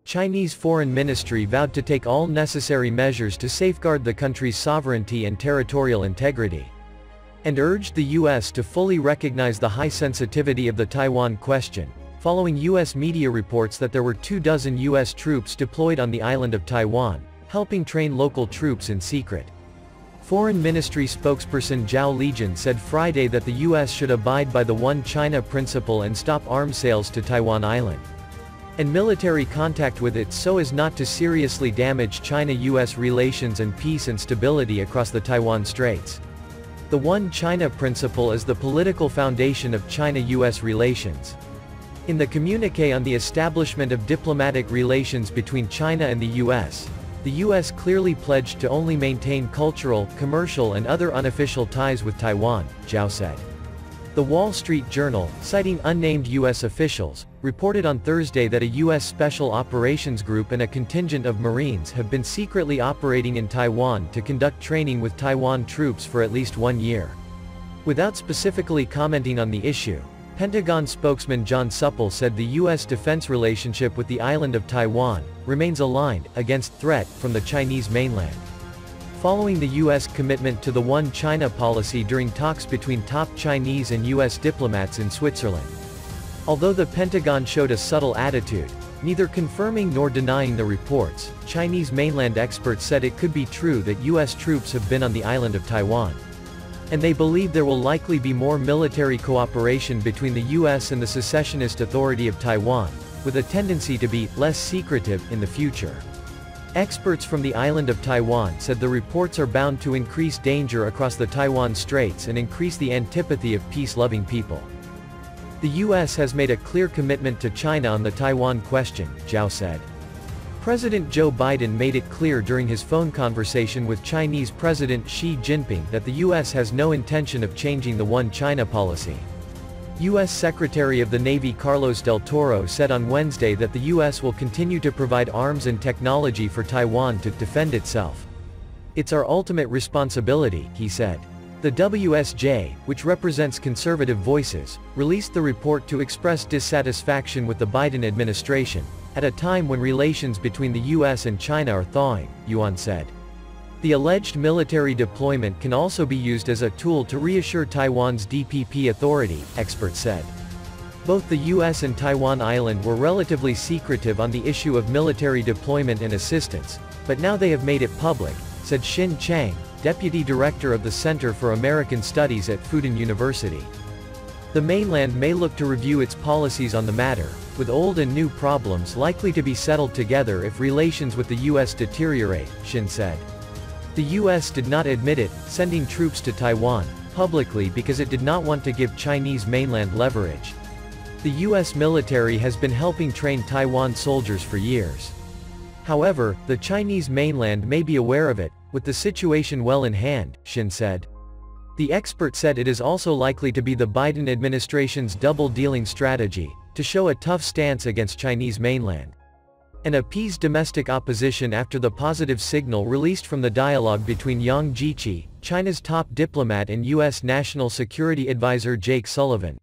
Chinese Foreign Ministry vowed to take all necessary measures to safeguard the country's sovereignty and territorial integrity, and urged the U.S. to fully recognize the high sensitivity of the Taiwan question, following U.S. media reports that there were 24 U.S. troops deployed on the island of Taiwan, helping train local troops in secret. Foreign Ministry spokesperson Zhao Lijian said Friday that the U.S. should abide by the One China principle and stop arms sales to Taiwan Island and military contact with it so as not to seriously damage China-U.S. relations and peace and stability across the Taiwan Straits. The One China principle is the political foundation of China-U.S. relations. In the communiqué on the establishment of diplomatic relations between China and the U.S., the U.S. clearly pledged to only maintain cultural, commercial and other unofficial ties with Taiwan, Zhao said. The Wall Street Journal, citing unnamed U.S. officials, reported on Thursday that a U.S. Special Operations Group and a contingent of Marines have been secretly operating in Taiwan to conduct training with Taiwan troops for at least 1 year. Without specifically commenting on the issue, Pentagon spokesman John Supple said the U.S. defense relationship with the island of Taiwan remains aligned against threat from the Chinese mainland, following the U.S. commitment to the One China policy during talks between top Chinese and U.S. diplomats in Switzerland. Although the Pentagon showed a subtle attitude, neither confirming nor denying the reports, Chinese mainland experts said it could be true that U.S. troops have been on the island of Taiwan, and they believe there will likely be more military cooperation between the U.S. and the secessionist Authority of Taiwan, with a tendency to be less secretive in the future. Experts from the island of Taiwan said the reports are bound to increase danger across the Taiwan Straits and increase the antipathy of peace-loving people. The U.S. has made a clear commitment to China on the Taiwan question, Zhao said. President Joe Biden made it clear during his phone conversation with Chinese President Xi Jinping that the U.S. has no intention of changing the One China policy. U.S. Secretary of the Navy Carlos Del Toro said on Wednesday that the U.S. will continue to provide arms and technology for Taiwan to defend itself. It's our ultimate responsibility, he said. The WSJ, which represents conservative voices, released the report to express dissatisfaction with the Biden administration, at a time when relations between the U.S. and China are thawing, Yuan said. The alleged military deployment can also be used as a tool to reassure Taiwan's DPP authority, experts said. Both the U.S. and Taiwan Island were relatively secretive on the issue of military deployment and assistance, but now they have made it public, said Xin Chang, Deputy Director of the Center for American Studies at Fudan University. The mainland may look to review its policies on the matter, with old and new problems likely to be settled together if relations with the U.S. deteriorate, Xin said. The U.S. did not admit it, sending troops to Taiwan, publicly because it did not want to give Chinese mainland leverage. The U.S. military has been helping train Taiwan soldiers for years. However, the Chinese mainland may be aware of it, with the situation well in hand, Xin said. The expert said it is also likely to be the Biden administration's double-dealing strategy, to show a tough stance against Chinese mainland, and appease domestic opposition after the positive signal released from the dialogue between Yang Jiechi, China's top diplomat, and U.S. National Security Advisor Jake Sullivan.